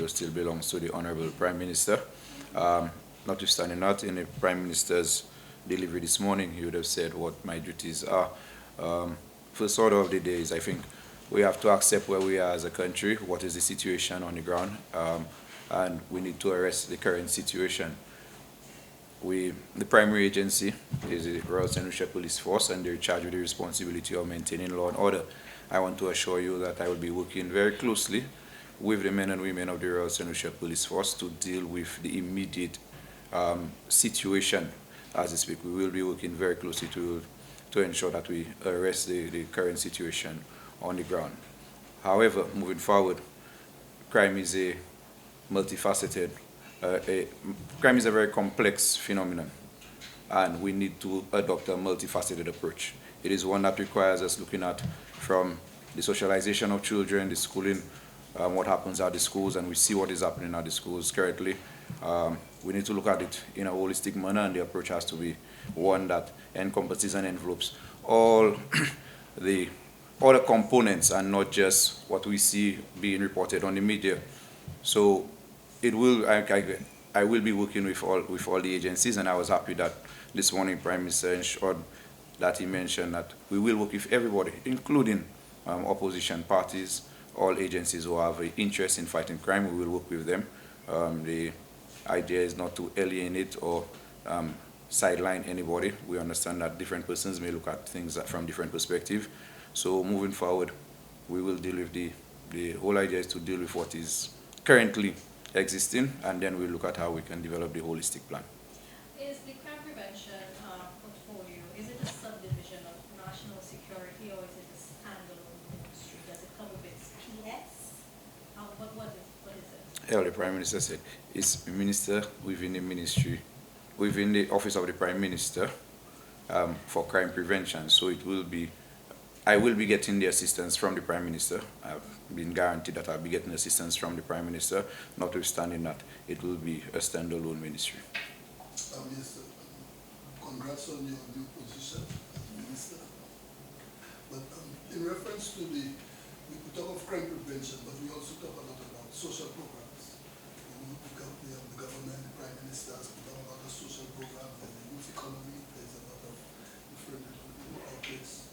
portfolio still belongs to the Honorable Prime Minister. Notwithstanding that, in the Prime Minister's delivery this morning, he would have said what my duties are. First order of the day is, I think, we have to accept where we are as a country, what is the situation on the ground, and we need to arrest the current situation. The primary agency is the Royal St. Lucia Police Force, and they're charged with the responsibility of maintaining law and order. I want to assure you that I will be working very closely with the men and women of the Royal St. Lucia Police Force to deal with the immediate situation as we speak. We will be working very closely to ensure that we arrest the current situation on the ground. However, moving forward, crime is a multifaceted, crime is a very complex phenomenon, and we need to adopt a multifaceted approach. It is one that requires us looking at from the socialization of children, the schooling, what happens at the schools, and we see what is happening at the schools currently. We need to look at it in a holistic manner, and the approach has to be one that encompasses and envelopes all the other components and not just what we see being reported on the media. So it will, I will be working with all the agencies, and I was happy that this morning Prime Minister ensured that he mentioned that we will work with everybody, including opposition parties, all agencies who have an interest in fighting crime. We will work with them. The idea is not to alienate or sideline anybody. We understand that different persons may look at things from different perspectives. So moving forward, we will deal with the whole idea is to deal with what is currently existing, and then we'll look at how we can develop the holistic plan. Is the crime prevention portfolio, is it a subdivision of national security, or is it a standalone ministry? Does it come with its PS? What is it? Yeah, the Prime Minister said it's a minister within the ministry, within the office of the Prime Minister for crime prevention. So it will be, I will be getting the assistance from the Prime Minister. I've been guaranteed that I'll be getting assistance from the Prime Minister, notwithstanding that it will be a standalone ministry. Yes, congrats on your new position as Minister. But in reference to we talk of crime prevention, but we also talk a lot about social programs. The government, the Prime Minister has put on a lot of social programs, and the youth economy, there's a lot of different outlets.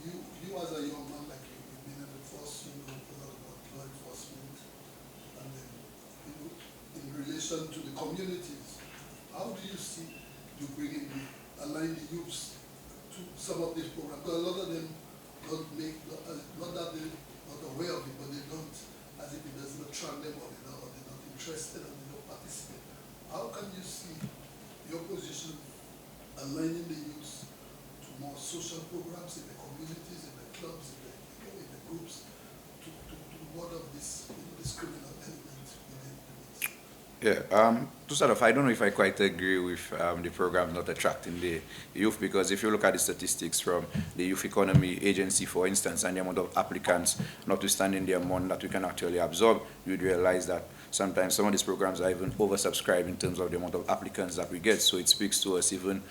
You as a young man, like you've been in the force, you know a lot about law enforcement, and then, in relation to the communities, how do you see you align the youths to some of these programs? Because a lot of them don't make, not that they're not aware of it, but they don't, as if it doesn't attract them, or they're not interested, or they don't participate. How can you see your position aligning the youths to more social programs in the communities, in the clubs, in the groups, to ward off this criminal element within the midst? Yeah, to start off, I don't know if I quite agree with the program not attracting the youth, because if you look at the statistics from the Youth Economy Agency, for instance, and the amount of applicants, notwithstanding the amount that we can actually absorb, you'd realize that sometimes some of these programs are even oversubscribed in terms of the amount of applicants that we get. So it speaks to us even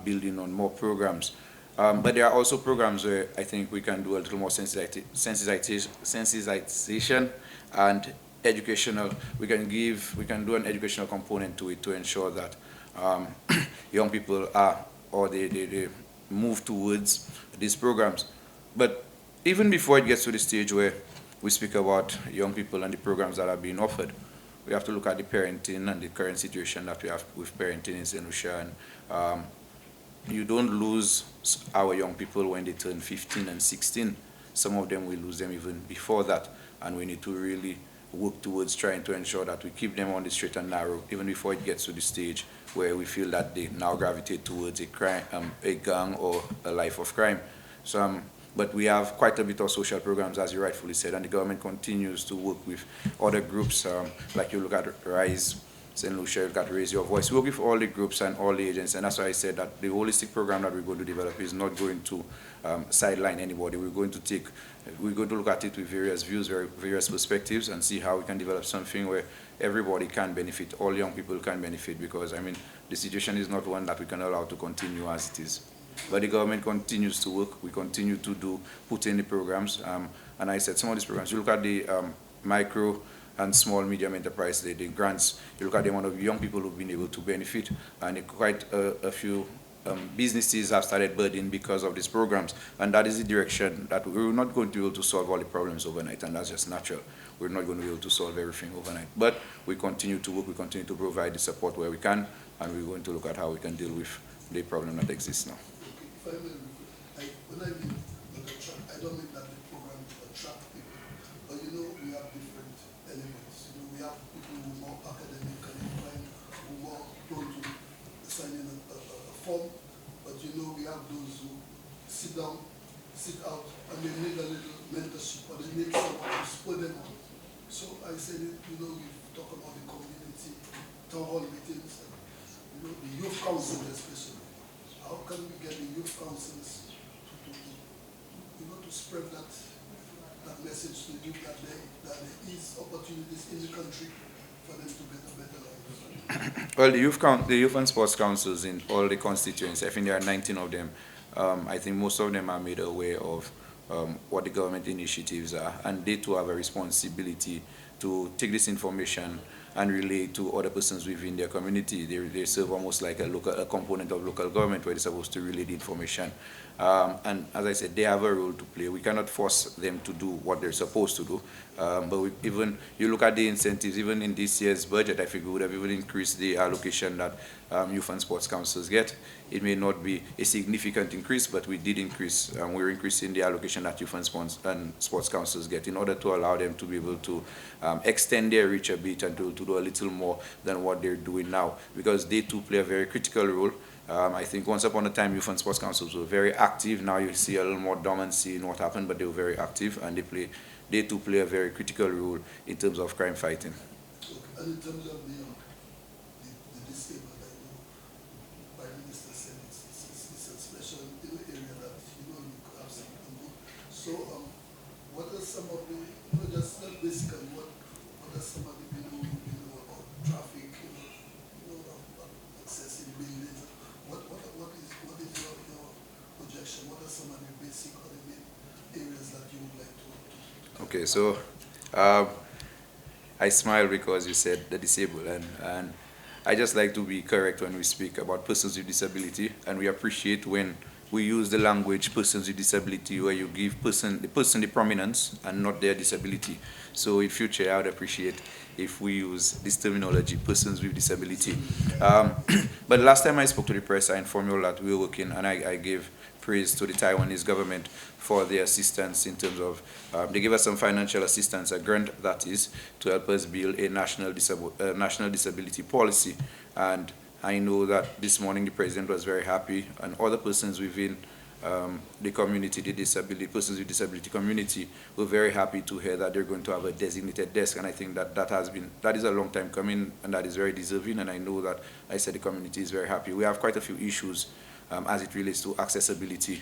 building on more programs. But there are also programs where I think we can do a little more sensitization and educational. We can do an educational component to it to ensure that young people they move towards these programs. But even before it gets to the stage where we speak about young people and the programs that are being offered, we have to look at the parenting and the current situation that we have with parenting in St. Lucia. And you don't lose our young people when they turn 15 and 16. Some of them, we lose them even before that. And we need to really work towards trying to ensure that we keep them on the straight and narrow, even before it gets to the stage where we feel that they now gravitate towards a crime, a gang, or a life of crime. So, but we have quite a bit of social programs, as you rightfully said, and the government continues to work with other groups, like you look at Rise St. Lucia, you look at Raise Your Voice. We work with all the groups and all the agents, and that's why I said that the holistic program that we're going to develop is not going to sideline anybody. We're going to look at it with various views, various perspectives, and see how we can develop something where everybody can benefit, all young people can benefit, because, I mean, the situation is not one that we can allow to continue as it is. But the government continues to work. We continue to put in the programs. And I said some of these programs, you look at the micro and small, medium enterprise, the grants, you look at the amount of young people who've been able to benefit, and quite a few businesses have started budding because of these programs. And that is the direction that we're not going to be able to solve all the problems overnight, and that's just natural. We're not going to be able to solve everything overnight. But we continue to work, we continue to provide the support where we can, and we're going to look at how we can deal with the problem that exists now. Okay, if I may, when I mean I don't mean that the program will attract people, but you know, we have different elements. You know, we have people who are more academically inclined, who are more prone to signing a form, but you know, we have those who sit down, sit out, and they need a little mentorship, or they need someone to spur them on. So I said, you know, we talk about the community, town hall meetings, and, you know, the youth council especially. How can we get the youth councils to spread that message to the youth that there is opportunities in the country for them to get a better life? Well, the youth and sports councils in all the constituencies, I think there are 19 of them. I think most of them are made aware of what the government initiatives are, and they too have a responsibility to take this information and relay to other persons within their community. They serve almost like a component of local government where they're supposed to relay the information. And as I said, they have a role to play. We cannot force them to do what they're supposed to do. But even you look at the incentives, even in this year's budget, I think we would have even increased the allocation that youth and sports councils get. It may not be a significant increase, but we did increase. We're increasing the allocation that youth and sports councils get in order to allow them to be able to extend their reach a bit and to do a little more than what they're doing now, because they too play a very critical role. I think once upon a time, youth and sports councils were very active. Now you see a little more dormancy in what happened, but they were very active, and they too play a very critical role in terms of crime fighting. Okay. And in terms of the disabled, I know Prime Minister said it's a special area that you have something good. So what are some of the, just basically what are some of the about traffic, accessing buildings? What is your projection? What are some of the basic or the main areas that you would like to? Okay, so I smile because you said the disabled, and I just like to be correct when we speak about persons with disability, and we appreciate when we use the language persons with disability where you give the person the prominence and not their disability. So in future, I would appreciate if we use this terminology, persons with disability. But last time I spoke to the press, I informed you all that we were working, and I gave praise to the Taiwanese government for their assistance in terms of, they gave us some financial assistance, a grant that is, to help us build a national disability policy. And I know that this morning the president was very happy, and other persons within the community, the persons with disability community, were very happy to hear that they're going to have a designated desk. And I think that is a long time coming, and that is very deserving. And I know that, I said, the community is very happy. We have quite a few issues as it relates to accessibility.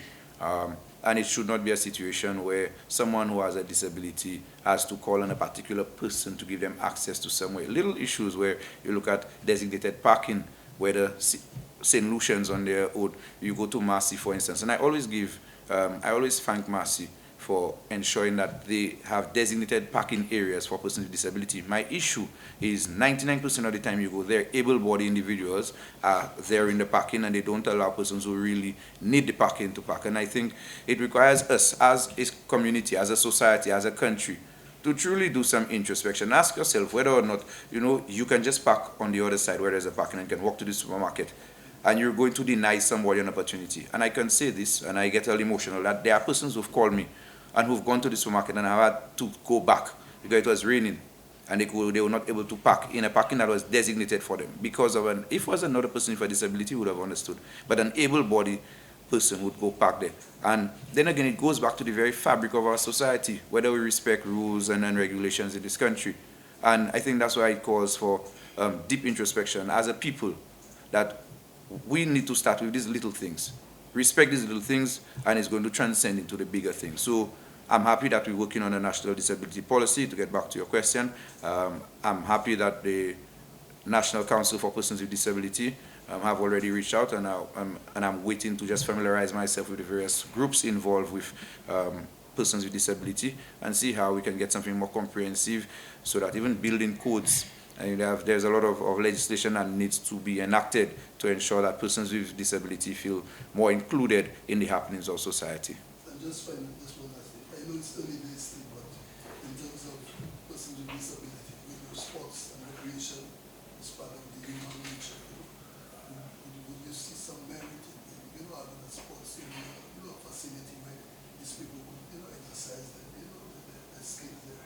And it should not be a situation where someone who has a disability has to call on a particular person to give them access to somewhere. Little issues where you look at designated parking, whether St. Lucian's on their own, you go to Marcy, for instance. And I always thank Marcy for ensuring that they have designated parking areas for persons with disability. My issue is 99% of the time you go there, able-bodied individuals are there in the parking, and they don't allow persons who really need the parking to park. And I think it requires us as a community, as a society, as a country, to truly do some introspection. Ask yourself whether or not, you can just park on the other side where there's a parking and can walk to the supermarket, and you're going to deny somebody an opportunity. And I can say this, and I get a little emotional, that there are persons who've called me and who've gone to the supermarket and have had to go back because it was raining, and they were not able to park in a parking that was designated for them because of if it was another person with a disability, would have understood. But an able-bodied person would go park there. And then again, it goes back to the very fabric of our society, whether we respect rules and regulations in this country. And I think that's why it calls for deep introspection as a people, that we need to start with these little things. Respect these little things, and it's going to transcend into the bigger things. So I'm happy that we're working on a national disability policy, to get back to your question. I'm happy that the National Council for Persons with Disability have already reached out, and I'm waiting to just familiarize myself with the various groups involved with persons with disability and see how we can get something more comprehensive so that even building codes, and there's a lot of legislation that needs to be enacted to ensure that persons with disability feel more included in the happenings of society. And just find this one last thing. I know it's early days still, but in terms of persons with disability, with your sports and recreation as part of the human nature, would you see some merit in, having a sports, facility where these people would, exercise their skills there,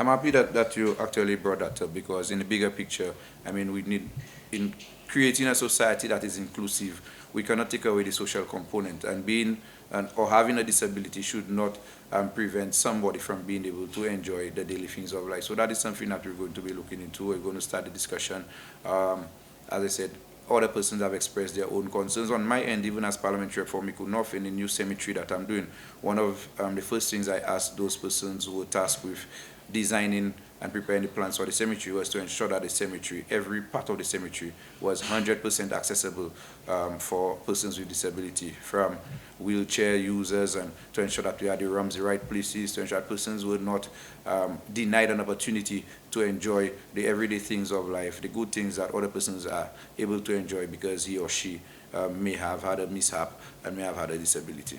I'm happy that you actually brought that up, because in the bigger picture, I mean, we need, in creating a society that is inclusive, we cannot take away the social component, and being or having a disability should not prevent somebody from being able to enjoy the daily things of life. So that is something that we're going to be looking into. We're going to start the discussion. As I said, other persons have expressed their own concerns. On my end, even as parliamentary for Miku North, in the new cemetery that I'm doing, one of the first things I asked those persons who were tasked with designing and preparing the plans for the cemetery was to ensure that the cemetery, every part of the cemetery, was 100% accessible for persons with disability, from wheelchair users, and to ensure that we had the ramps the right places, to ensure that persons were not denied an opportunity to enjoy the everyday things of life, the good things that other persons are able to enjoy because he or she may have had a mishap and may have had a disability.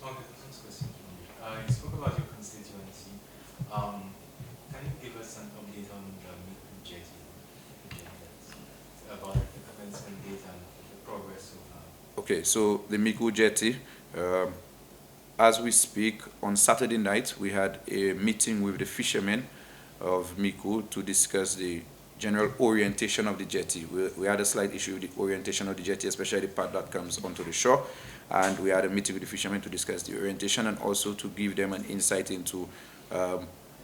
Okay, next question. You spoke about your constituency. Can you give us an update on the Miku jetty? About the commencement date and the progress so far? Okay, so the Miku jetty, as we speak, on Saturday night, we had a meeting with the fishermen of Miku to discuss the general orientation of the jetty. We had a slight issue with the orientation of the jetty, especially the part that comes onto the shore. And we had a meeting with the fishermen to discuss the orientation and also to give them an insight into,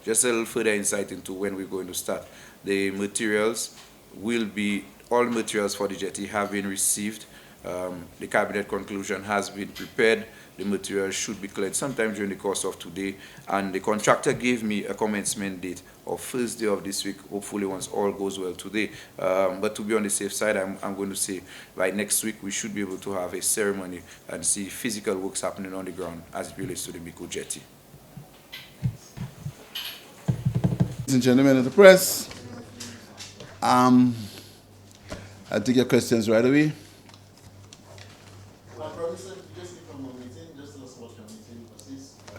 just a little further insight into when we're going to start. The materials will be, all materials for the jetty have been received. The cabinet conclusion has been prepared. The materials should be cleared sometime during the course of today, and the contractor gave me a commencement date of first day of this week, hopefully once all goes well today. But to be on the safe side, I'm going to say by next week we should be able to have a ceremony and see physical works happening on the ground as it relates to the Miku jetty. Ladies and gentlemen of the press, I'll take your questions right away.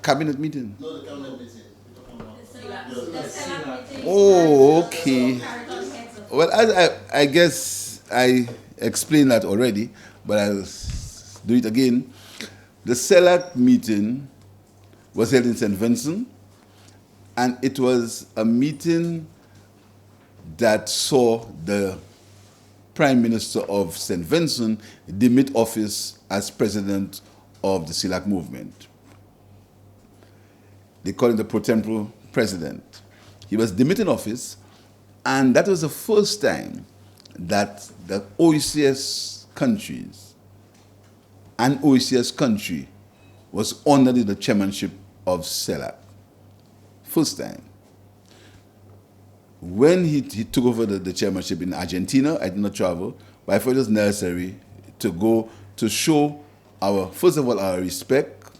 Cabinet meeting? No, the cabinet meeting. Oh, okay. Well, I guess I explained that already, but I'll do it again. The CELAC meeting was held in St. Vincent, and it was a meeting that saw the Prime Minister of St. Vincent demit office as president of the CELAC movement. They call him the pro tempore president. He was demitted office, and that was the first time that the OECS countries, an OECS country, was under the chairmanship of CELAC. First time. When he took over the chairmanship in Argentina, I did not travel, but I thought it was necessary to go to show first of all, our respect.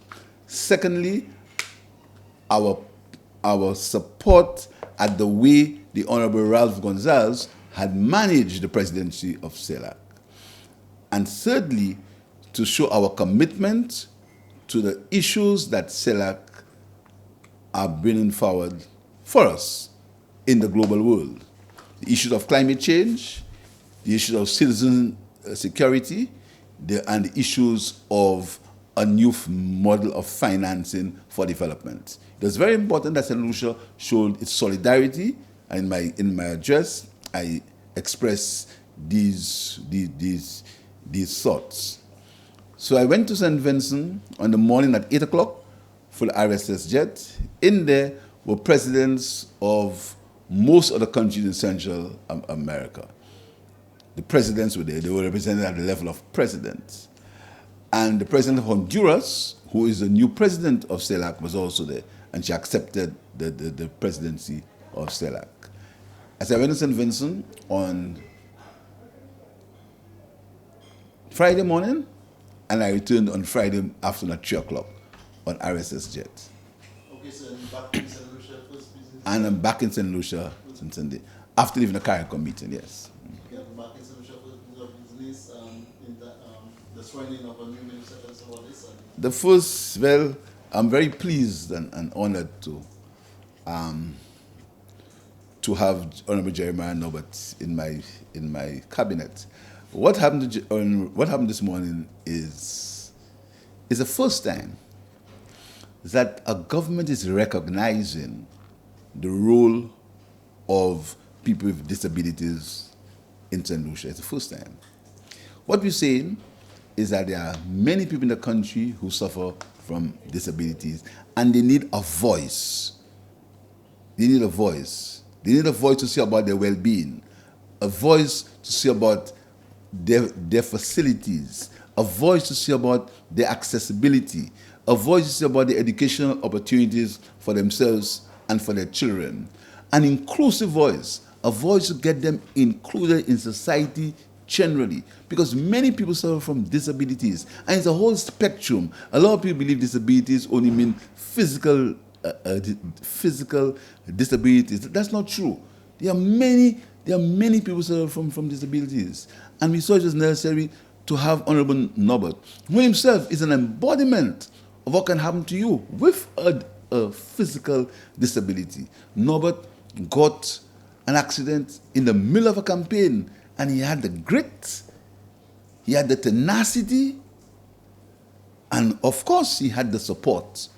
Secondly, our support at the way the Honorable Ralph Gonzalez had managed the presidency of CELAC. And thirdly, to show our commitment to the issues that CELAC are bringing forward for us in the global world. The issues of climate change, the issues of citizen security, and the issues of a new model of financing for development. It was very important that St. Lucia showed its solidarity, and in my address, I expressed these thoughts. So I went to St. Vincent on the morning at 8 o'clock for the RSS jet. In there were presidents of most of the countries in Central America. The presidents were there. They were represented at the level of presidents. And the president of Honduras, who is the new president of CELAC, was also there. And she accepted the presidency of CELAC. As I went to St. Vincent on Friday morning, and I returned on Friday afternoon at 3 o'clock on RSS jet. Okay, so I'm back in St. Lucia first business. And I'm back in St. Lucia since Sunday. After leaving the CARICOM meeting, yes. Okay, I'm back in St. Lucia first business. In the swearing of a new minister and so on this. The first, well, I'm very pleased and honored to have Honorable Jeremiah Norbert in my cabinet. What happened this morning is the first time that a government is recognizing the role of people with disabilities in St. Lucia. It's the first time. What we're saying is that there are many people in the country who suffer from disabilities and they need a voice. They need a voice. They need a voice to say about their well-being, a voice to say about their facilities, a voice to say about their accessibility, a voice to say about the educational opportunities for themselves and for their children. An inclusive voice, a voice to get them included in society generally, because many people suffer from disabilities, and it's a whole spectrum. A lot of people believe disabilities only mean physical disabilities. That's not true. There are many people suffer from disabilities, and we saw it was necessary to have Honorable Norbert, who himself is an embodiment of what can happen to you with a physical disability. Norbert got an accident in the middle of a campaign, and he had the grit, he had the tenacity, and of course he had the support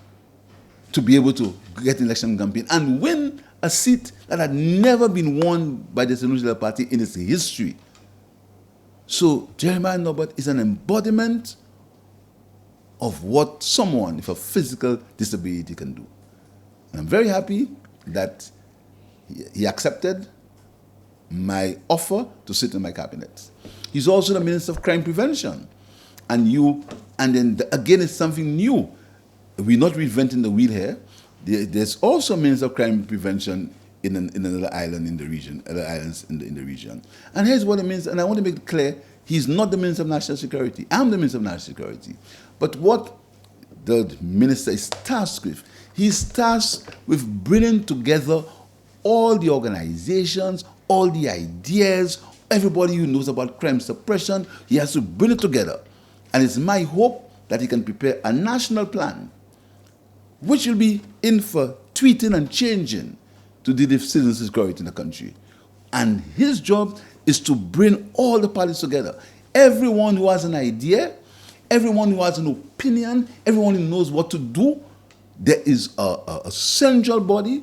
to be able to get an election campaign and win a seat that had never been won by the St. Lucia Party in its history. So Jeremiah Norbert is an embodiment of what someone with a physical disability can do. And I'm very happy that he accepted my offer to sit in my cabinet. He's also the Minister of Crime Prevention. And then again, it's something new. We're not reinventing the wheel here. There's also a Minister of Crime Prevention in another island in the region, other islands in the region. And here's what it means, and I want to make it clear, he's not the Minister of National Security. I'm the Minister of National Security. But what the Minister is tasked with, he's tasked with bringing together all the organizations, all the ideas, everybody who knows about crime suppression, he has to bring it together. And it's my hope that he can prepare a national plan which will be in for tweeting and changing to deal with citizen security in the country. And his job is to bring all the parties together. Everyone who has an idea, everyone who has an opinion, everyone who knows what to do, there is a central body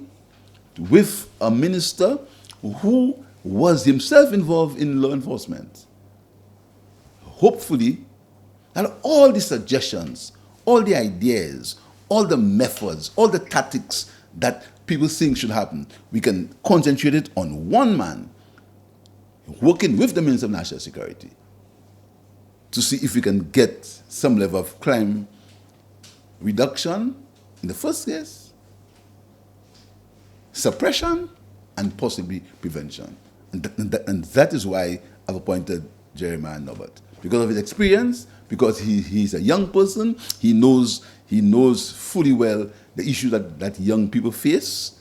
with a minister who was himself involved in law enforcement. Hopefully, and all the suggestions, all the ideas, all the methods, all the tactics that people think should happen, we can concentrate it on one man working with the Minister of National Security to see if we can get some level of crime reduction in the first case, suppression, and possibly prevention. And that is why I've appointed Jeremiah Norbert. Because of his experience, because he's a young person, he knows fully well the issues that young people face.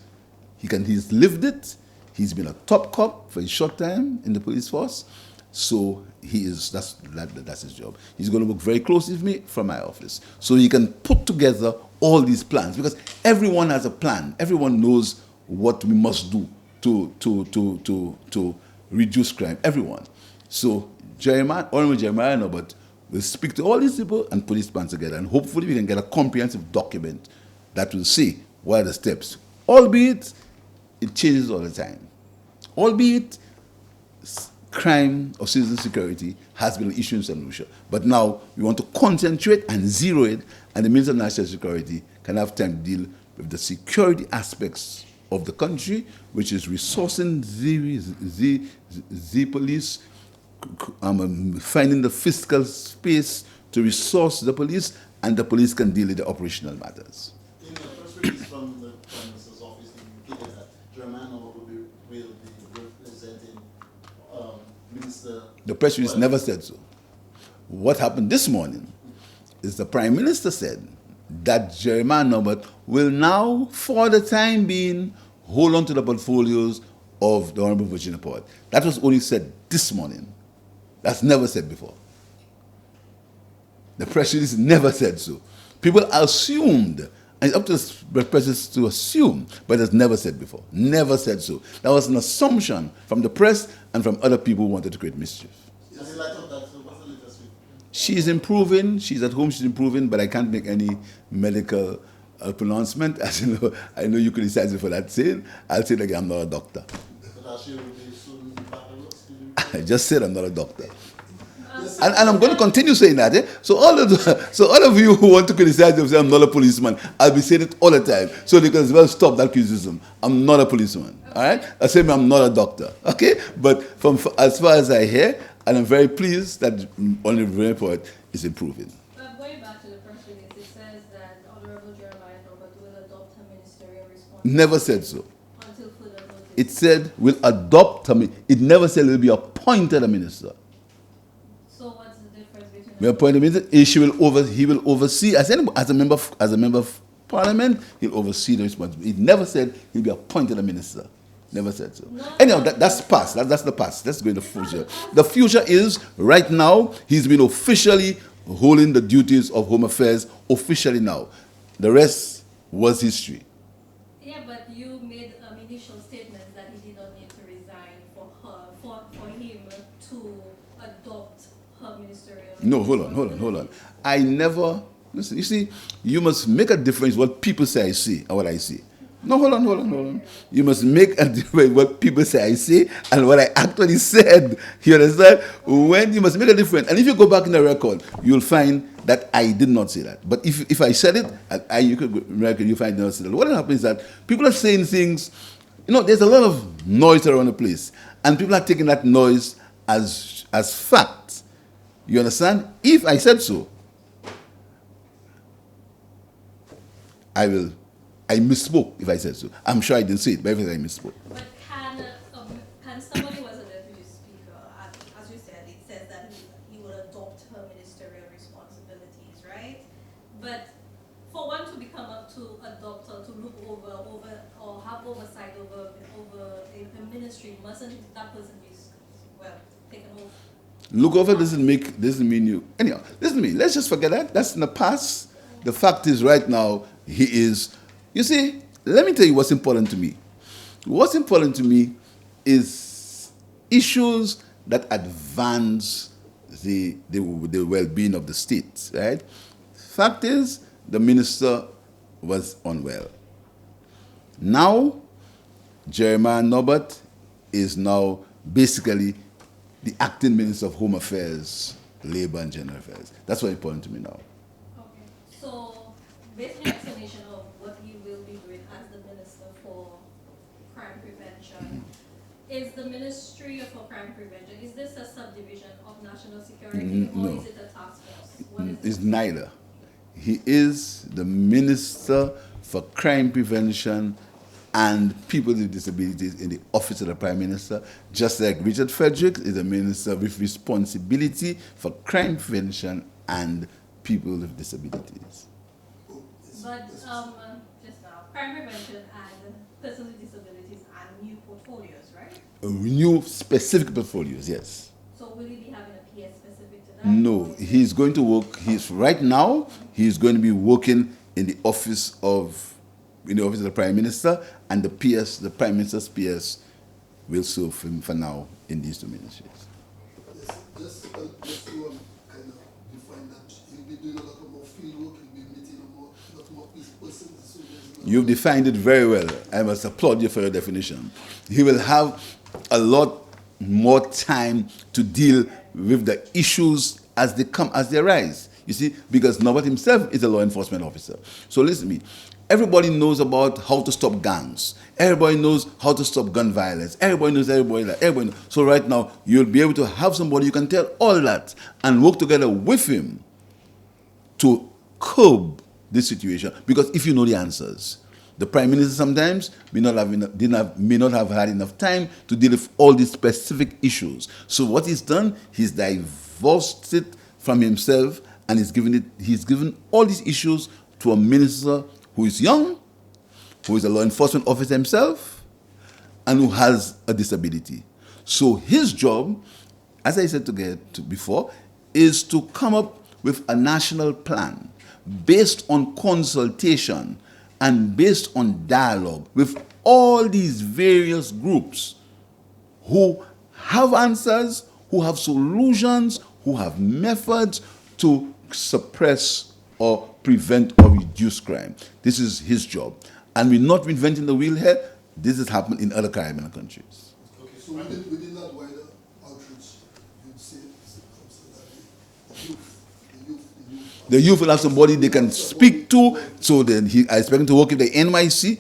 He's lived it. He's been a top cop for a short time in the police force. So that's his job. He's going to work very closely with me from my office. So he can put together all these plans, because everyone has a plan. Everyone knows what we must do to reduce crime. Everyone. So Honorable Jeremiah Norbert will speak to all these people and put these plans together, and hopefully we can get a comprehensive document that will say what are the steps. Albeit it changes all the time. Albeit crime or citizen security has been an issue in St. Lucia. But now we want to concentrate and zero it, and the Minister of National Security can have time to deal with the security aspects of the country, which is resourcing the police, finding the fiscal space to resource the police, and the police can deal with the operational matters. In the press release from the Prime Minister's office, it indicated that Jeremiah Norbert will be representing Minister... The press release never said so. What happened this morning is the Prime Minister said, that Jeremiah Norbert will now, for the time being, hold on to the portfolios of the Honorable Virginia Poet. That was only said this morning. That's never said before. The press release never said so. People assumed, and it's up to the press to assume, but it's never said before. Never said so. That was an assumption from the press and from other people who wanted to create mischief. And in light of that, so what's the latest with? She's improving. She's at home. She's improving, but I can't make any medical pronouncement. As you know, I know you criticize me for that saying. I'll say it again. I'm not a doctor. But she will be soon back at work, still I just said I'm not a doctor. And I'm going to continue saying that. Eh? So all of you who want to criticize me, say I'm not a policeman, I'll be saying it all the time. So they can as well stop that criticism. I'm not a policeman. All right? I say I'm not a doctor. Okay? But from as far as I hear, and I'm very pleased that Honorable Virginia Poet is improving. Going back to the press release, it says that Honorable Jeremiah Norbert will adopt her ministerial responsibility Never said so. until further notice. It said will adopt her. It never said will be appointed a minister. So what's the difference between We appoint a minister. He will oversee as a member of parliament. He'll oversee the responsibility. It never said he'll be appointed a minister. Never said so. No, Anyhow, that's past. That's the past. Let's go in the future. The future is right now. He's been officially holding the duties of Home Affairs officially now. The rest was history. Yeah, but you made initial statements that he did not need to resign for him to adopt her ministerial. No, hold on. I never listen. You see, you must make a difference what people say I see and what I see. No, hold on. You must make a difference what people say I say and what I actually said. You understand? When you must make a difference, and if you go back in the record, you'll find that I did not say that. But if I said it, you could record, you find I did not say that. What happens is that people are saying things. You know, there's a lot of noise around the place, and people are taking that noise as fact. You understand? If I said so, I misspoke if I said so. I'm sure I didn't say it, but I misspoke. But can somebody who was a deputy speaker, as you said, it says that he will adopt her ministerial responsibilities, right? But for one to become up to adopt or to look over or have oversight over a ministry, mustn't that person be taken over? Look over doesn't mean you. Anyhow, listen to me. Let's just forget that. That's in the past. The fact is, right now, he is. You see, let me tell you what's important to me. What's important to me is issues that advance the well-being of the state, right? Fact is, the minister was unwell. Now, Jeremiah Norbert is now basically the acting Minister of Home Affairs, Labor and General Affairs. That's what's important to me now. Okay. So, based on your explanation of what he will be doing as the Minister for Crime Prevention, is the Ministry for Crime Prevention, is this a subdivision of National Security or No. is it a task force? What is It's it? neither. He is the Minister for Crime Prevention and People with Disabilities in the Office of the Prime Minister, just like Richard Frederick is a minister with responsibility for crime prevention and people with disabilities. But just now, crime prevention and persons with disabilities are new portfolios, right? New specific portfolios, yes. So will he be having a PS specific to that? No, he's going to work. Right now. He's going to be working in the office of the Prime Minister, and the Prime Minister's PS, will serve him for now in these two ministries. Yes, just to kind of define that, you'll be doing a lot more field work, you'll be meeting a lot more persons. So You've defined it very well. I must applaud you for your definition. He will have a lot more time to deal with the issues as they arise. You see, because Norbert himself is a law enforcement officer. So listen to me. Everybody knows about how to stop gangs. Everybody knows how to stop gun violence. Everybody knows. So right now, you'll be able to have somebody you can tell all that and work together with him to curb this situation. Because if you know the answers, the Prime Minister sometimes may not have had enough time to deal with all these specific issues. So what he's done, he's divorced it from himself, and he's given all these issues to a minister who is young, who is a law enforcement officer himself, and who has a disability. So his job, as I said before, is to come up with a national plan based on consultation and based on dialogue with all these various groups who have answers, who have solutions, who have methods to suppress or prevent or reduce crime. This is his job. And we're not reinventing the wheel here. This has happened in other Caribbean countries. Okay, so within that wider outreach, you'd say that The youth will have somebody they can speak to. So then I expect him to work with the NYC,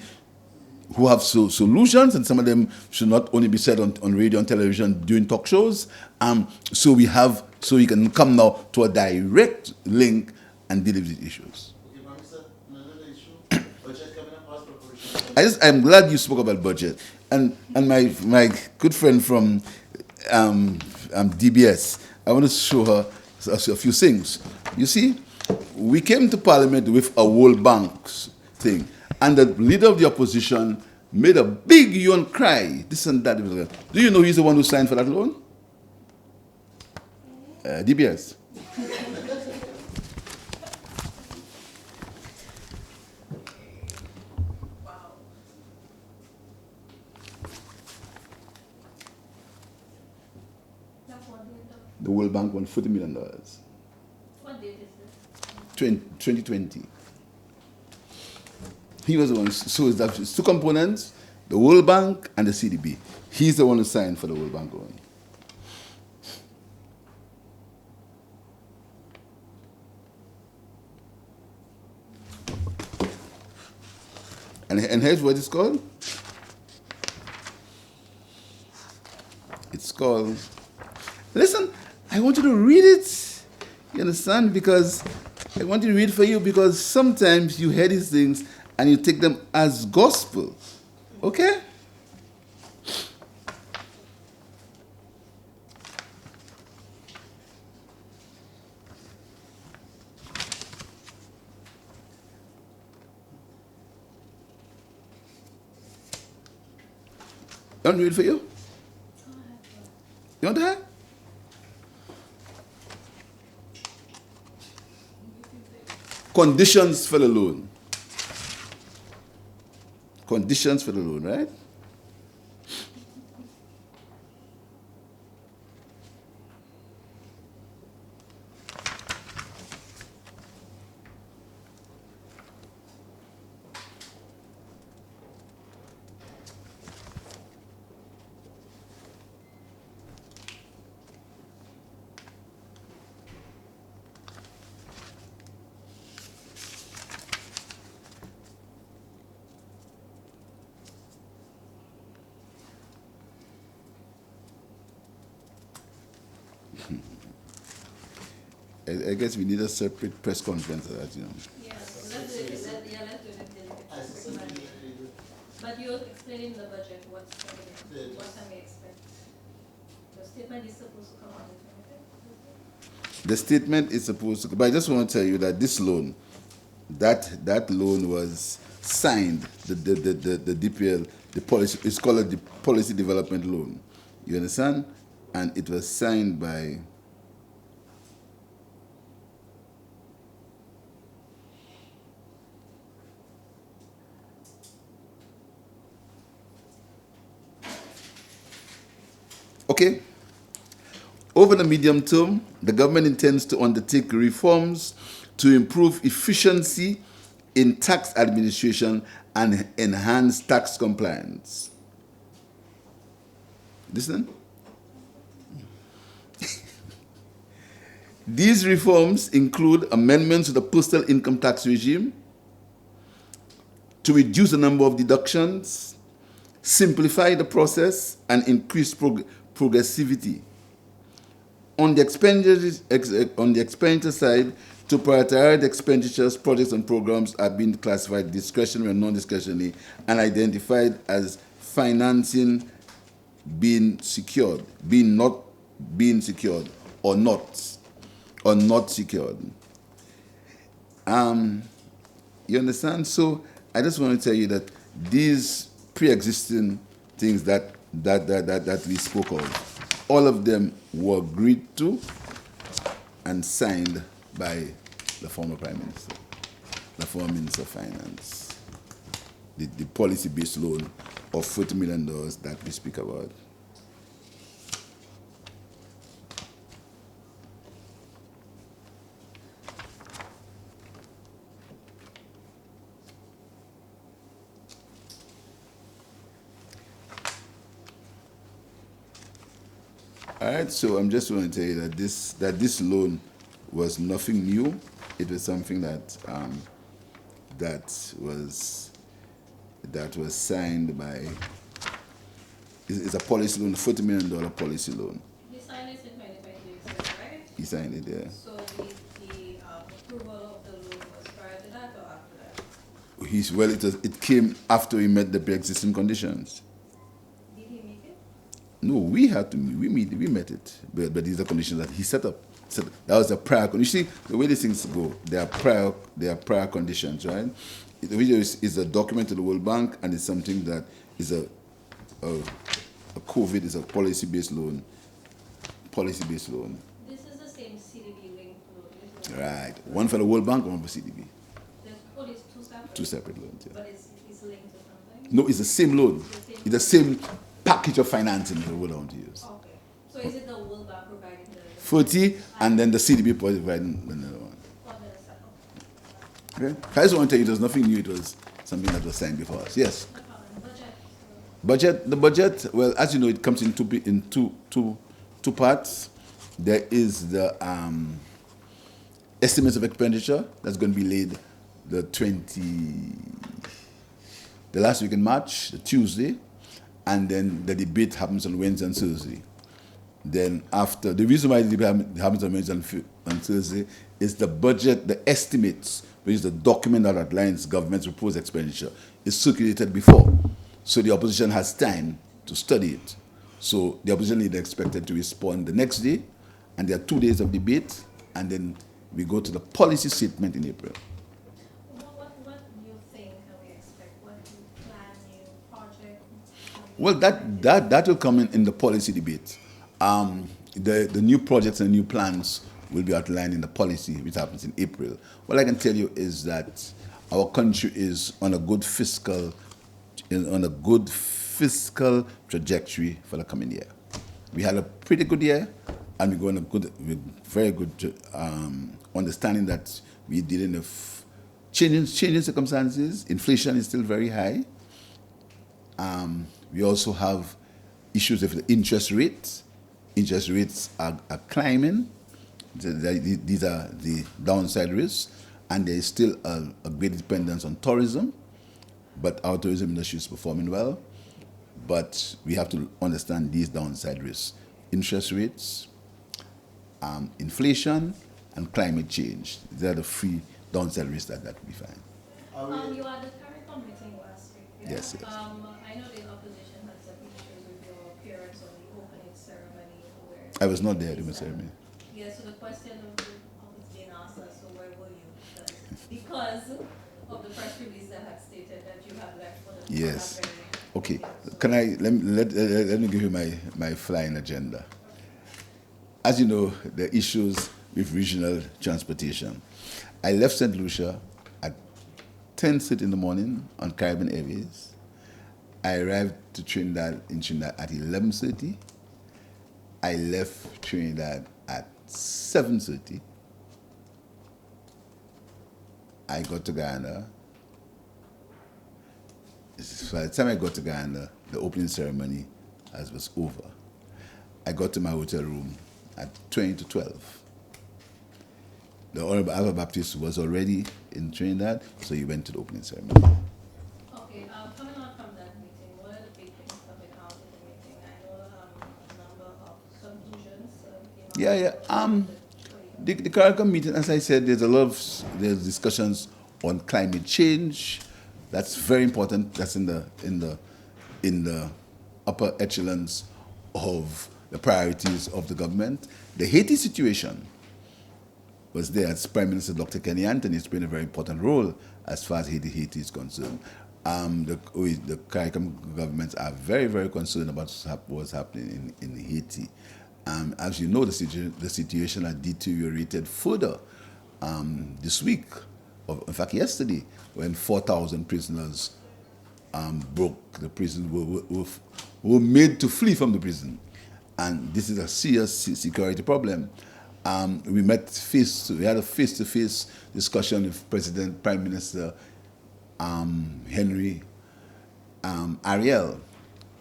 who have solutions, and some of them should not only be said on radio and television during talk shows. So we can come now to a direct link and deal with these issues. Okay, Prime Minister, another issue, budget cabinet house preparation. I'm glad you spoke about budget, and my good friend from DBS. I want to show her a few things. You see, we came to Parliament with a World Bank thing, and the leader of the opposition made a big hue and cry, this and that. Do you know he's the one who signed for that loan? DBS. Wow. That's what we do. The World Bank won $40 million. What date is this? 2020. He was the one. So it's two components: the World Bank and the CDB. He's the one who signed for the World Bank loan. And here's what it's called. It's called. Listen, I want you to read it. You understand? Because I want you to read for you, because sometimes you hear these things and you take them as gospel. Okay? You want me to read for you? You want that? Conditions for the loan. Conditions for the loan, right? I guess we need a separate press conference for that, you know. Yeah, so let's do it. Let's do it. But you're explaining the budget, what's coming, what can we expect? The statement is supposed to come on the 25th. The statement is supposed to, but I just want to tell you that this loan, that loan was signed, the DPL, the policy, it's called the Policy Development Loan. You understand? And it was signed by okay. Over the medium term, the government intends to undertake reforms to improve efficiency in tax administration and enhance tax compliance. Listen. These reforms include amendments to the postal income tax regime to reduce the number of deductions, simplify the process, and increase progressivity. On the expenditure side, to prioritize expenditures, projects and programs are being classified discretionary and non-discretionary and identified as financing being secured, not being secured, or not secured. You understand? So I just want to tell you that these pre-existing things that we spoke of, all of them were agreed to and signed by the former Prime Minister, the former Minister of Finance. The policy-based loan of $40 million that we speak about. All right, so I'm just going to tell you that this loan was nothing new. It was something that was signed by. It's a policy loan, $40 million policy loan. He signed it in 2022, right? He signed it, yeah. So the approval of the loan was prior to that or after that? It came after he met the pre-existing conditions. Did he make it? No, we met it, but these are conditions that he set up. So that was a prior. You see the way these things go. There are prior conditions, right? The video is a document to the World Bank, and it's something that is a COVID is a policy-based loan. Policy-based loan. This is the same CDB linked loan, isn't it? Right. One for the World Bank, one for CDB. There's only two separate. Two separate loans. Yeah. But it's linked to something? No, it's the same loan. It's the same package of financing that we want to use. Okay. So is it the World Bank providing the 40, and then the CDB providing another one. or the second? Okay. I just want to tell you, there's nothing new. It was something that was signed before us. Yes. No problem. The budget. Well, as you know, it comes in two parts. There is the estimates of expenditure that's going to be laid the last week in March, the Tuesday, and then the debate happens on Wednesday and Thursday. Then after, the reason why the debate happens on Wednesday and Thursday is the budget, the estimates, which is the document that outlines government's proposed expenditure, is circulated before. So the opposition has time to study it. So the opposition is expected to respond the next day, and there are 2 days of debate, and then we go to the policy statement in April. What do you think can we expect? What do you plan, new project? Well, that will come in the policy debate. The new projects and new plans will be outlined in the policy, which happens in April. What I can tell you is that our country is on a good fiscal trajectory for the coming year. We had a pretty good year, and we're going with very good understanding that we're dealing with changing circumstances. Inflation is still very high. We also have issues with the interest rates. Interest rates are climbing. These are the downside risks, and there is still a great dependence on tourism. But our tourism industry is performing well. But we have to understand these downside risks: interest rates, inflation, and climate change. These are the three downside risks that we find. You had the CARICOM meeting last week. Yeah? Yes, yes. I know the opposition had some issues with your appearance on the opening ceremony. Where I was not there during the ceremony. Yeah, so the question of being asked as so where were you? Because of the press release that had stated that you had left for the Yes. Okay. Can I let me give you my flying agenda. As you know, the issues with regional transportation. I left St. Lucia at 10:30 in the morning on Caribbean Airways. I arrived in Trinidad at 11:30. I left Trinidad at 7:30. I got to Guyana. By the time I got to Guyana, the opening ceremony was over. I got to my hotel room at 20 to 12. The Honorable Alpha Baptist was already in Trinidad, so he went to the opening ceremony. Okay, coming out from that meeting, what are the big things coming out in the meeting? I know a number of conclusions. The CARICOM meeting, as I said, there's discussions on climate change. That's very important. That's in the upper echelons of the priorities of the government. The Haiti situation was there as Prime Minister Dr. Kenny Anthony. It's playing a very important role as far as Haiti is concerned. The CARICOM governments are very, very concerned about what's happening in Haiti. As you know, the situation has deteriorated further this week, in fact yesterday, when 4,000 prisoners broke the prison, were made to flee from the prison. And this is a serious security problem. We had a face-to-face discussion with Prime Minister Ariel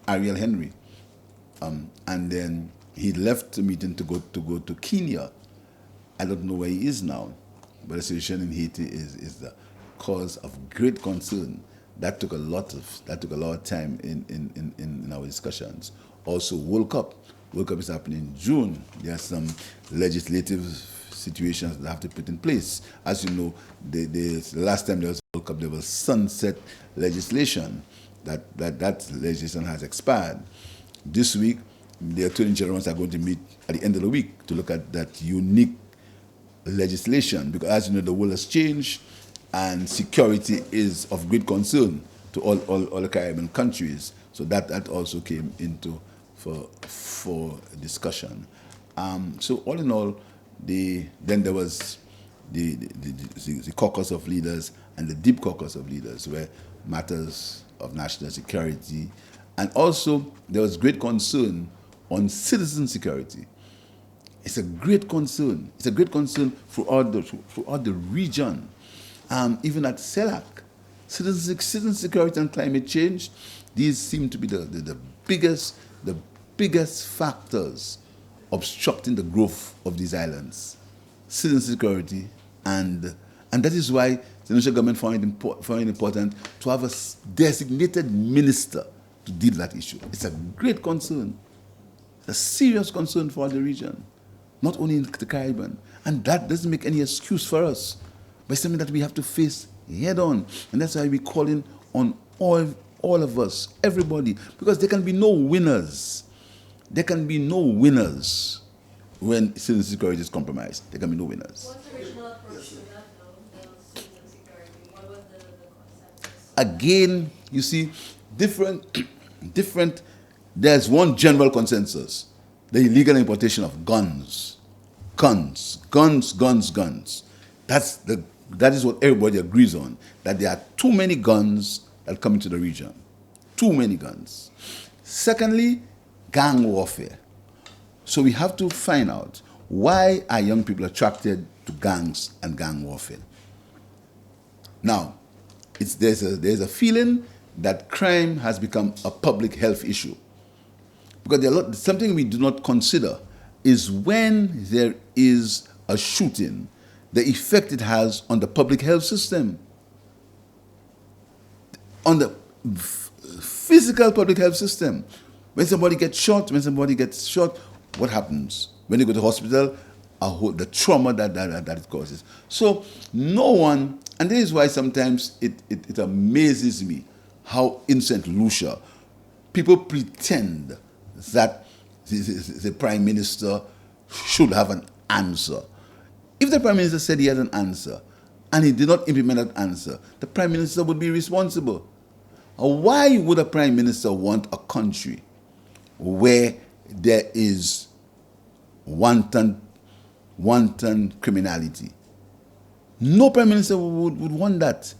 Henry, and then he left the meeting to go to Kenya. I don't know where he is now, but the situation in Haiti is the cause of great concern. That took a lot of time in our discussions. Also, World Cup is happening in June. There are some legislative situations that have to put in place. As you know, the last time there was a World Cup, there was sunset legislation. That legislation has expired. This week, the Attorney Generals are going to meet at the end of the week to look at that unique legislation, because as you know, the world has changed and security is of great concern to all the Caribbean countries. So that also came into for discussion. So all in all, then there was the caucus of leaders and the deep caucus of leaders, where matters of national security, and also there was great concern on citizen security. It's a great concern. It's a great concern throughout the region. Even at CELAC, citizen security and climate change, these seem to be the biggest factors obstructing the growth of these islands. Citizen security, and that is why the national government found it important to have a designated minister to deal with that issue. It's a great concern. It's a serious concern for the region, not only in the Caribbean. And that doesn't make any excuse for us, but it's something that we have to face head on. And that's why we're calling on all of us, everybody, because there can be no winners. There can be no winners when citizen security is compromised. There can be no winners. What's the original approach to that, though, the citizen security? What was the consensus? Again, you see, different. There's one general consensus: the illegal importation of guns. That is what everybody agrees on. That there are too many guns that come into the region. Too many guns. Secondly, gang warfare. So we have to find out, why are young people attracted to gangs and gang warfare? Now, there's a feeling that crime has become a public health issue. Because something we do not consider is when there is a shooting, the effect it has on the public health system, on the physical public health system. When somebody gets shot, what happens? When they go to hospital, the trauma that it causes. So no one, and this is why sometimes it amazes me how in St. Lucia, people pretend that the Prime Minister should have an answer. If the Prime Minister said he had an answer and he did not implement that answer, the Prime Minister would be responsible. Why would a Prime Minister want a country where there is wanton criminality? No Prime Minister would want that.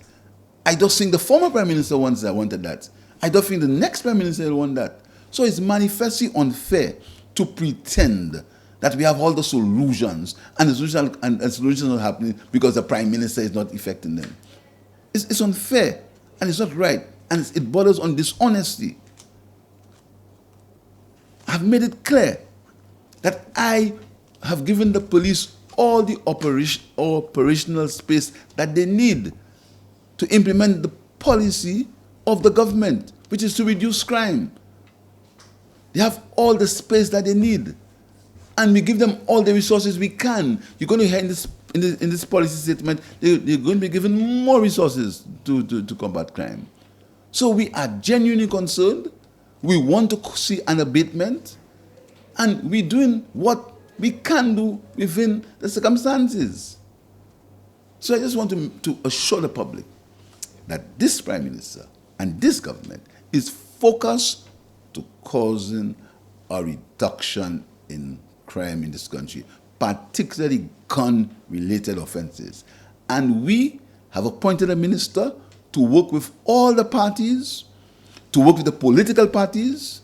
I don't think the former Prime Minister wanted that. I don't think the next Prime Minister will want that. So it's manifestly unfair to pretend that we have all the solutions, and the solutions are happening because the Prime Minister is not effecting them. It's unfair, and it's not right, and it borders on dishonesty. I've made it clear that I have given the police all the operational space that they need to implement the policy of the government, which is to reduce crime. They have all the space that they need, and we give them all the resources we can. You're going to hear in this policy statement, they're going to be given more resources to combat crime. So we are genuinely concerned. We want to see an abatement, and we're doing what we can do within the circumstances. So I just want to assure the public that this Prime Minister and this government is focused to causing a reduction in crime in this country, particularly gun-related offenses. And we have appointed a minister to work with all the parties, to work with the political parties,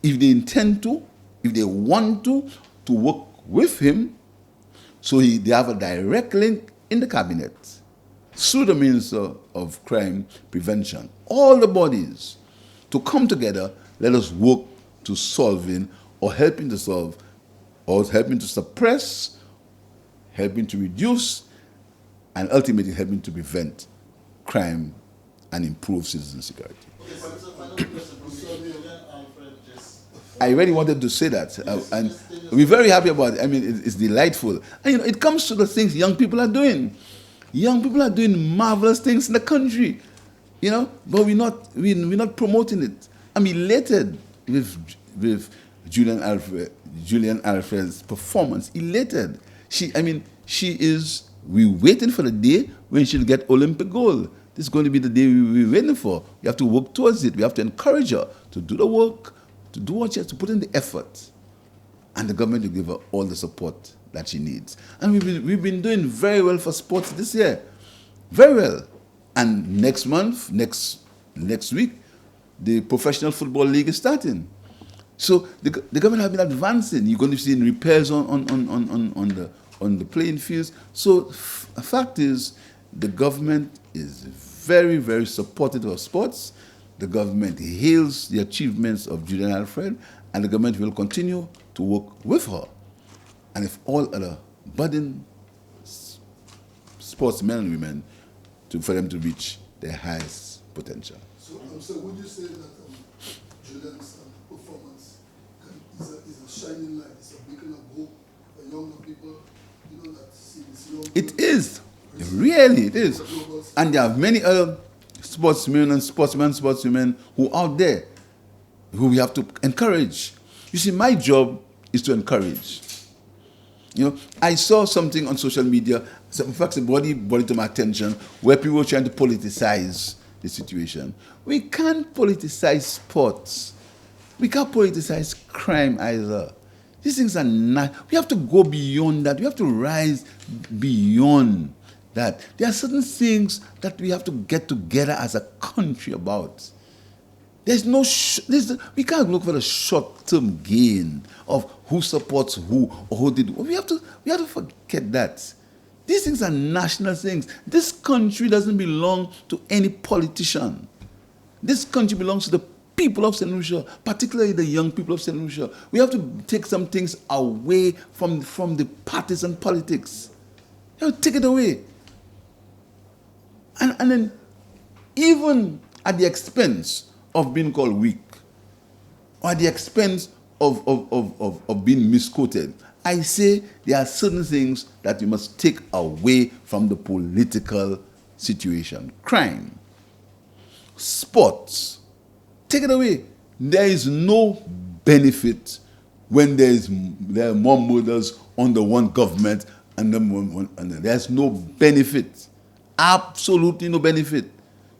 if they intend to, if they want to work with him, so they have a direct link in the cabinet through the Minister of Crime Prevention, all the bodies to come together. Let us work to solving or helping to solve or helping to suppress, helping to reduce, and ultimately helping to prevent crime and improve citizen security. Okay, so final question from me. Julian Alfred just. I really wanted to say that, and we're very happy about it. I mean, it's delightful. And it comes to the things young people are doing. Young people are doing marvelous things in the country, but we're not promoting it. I'm elated with Julian Alfred's performance. Elated. We're waiting for the day when she'll get Olympic gold. This is going to be the day we're waiting for. We have to work towards it. We have to encourage her to do the work, to do what she has to put in the effort. And the government will give her all the support that she needs. And we've been doing very well for sports this year. Very well. And next week, the Professional Football League is starting. So the government has been advancing. You're going to see repairs on the playing fields. So the fact is, the government is very, very supportive of sports. The government hails the achievements of Julian Alfred, and the government will continue to work with her. And if all other budding sportsmen and women for them to reach their highest potential. So would you say that Julian's performance is a shining light, it's a beacon of hope for younger people, that see this young people? It is. Really, it is. And there are many other sportsmen and sportswomen who are out there who we have to encourage. You see, my job is to encourage. I saw something on social media, in fact, it brought it to my attention, where people were trying to politicize the situation. We can't politicize sports. We can't politicize crime either. These things are not, we have to go beyond that. We have to rise beyond that. There are certain things that we have to get together as a country about. We can't look for the short-term gain of who supports who or who did. We have to forget that. These things are national things. This country doesn't belong to any politician. This country belongs to the people of St. Lucia, particularly the young people of St. Lucia. We have to take some things away from the partisan politics. You have to take it away. And then, even at the expense of being called weak, or at the expense of being misquoted, I say there are certain things that you must take away from the political situation. Crime, sports, take it away. There is no benefit when there are more murders under one government and there's no benefit. Absolutely no benefit.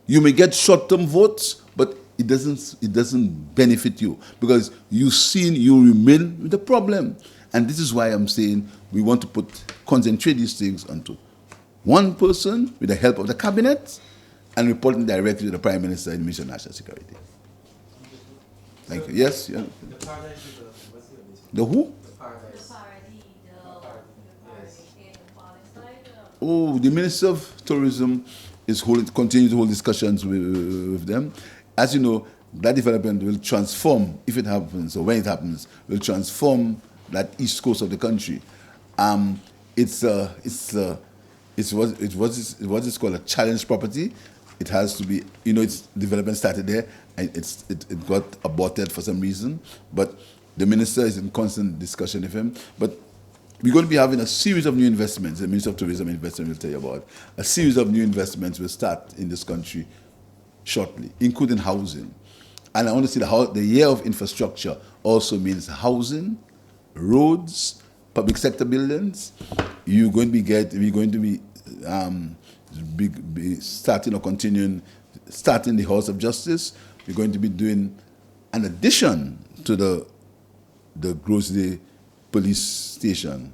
You may get short-term votes, but it doesn't benefit you because you remain with the problem. And this is why I'm saying we want to concentrate these things onto one person with the help of the cabinet and reporting directly to the Prime Minister in the Ministry of National Security. Thank you. Yes? Yeah. The paradise development, what's the update? The who? The paradise. Oh, the Minister of Tourism is continuing to hold discussions with them. As you know, that development will transform, if it happens or when it happens, will transform that east coast of the country. It's what is called a challenge property. It has to be, its development started there, and it got aborted for some reason. But the minister is in constant discussion with him. But we're going to be having a series of new investments. The Minister of Tourism and Investment will tell you about. A series of new investments will start in this country shortly, including housing. And I want to see the year of infrastructure also means housing, roads, public sector buildings. We're going to be starting or continuing, starting the House of Justice. We're going to be doing an addition to the Grocery Police Station,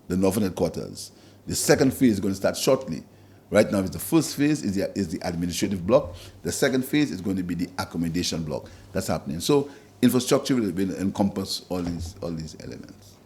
the Northern Headquarters. The second phase is going to start shortly. Right now, the first phase is the administrative block. The second phase is going to be the accommodation block. That's happening. So infrastructure will encompass all these elements.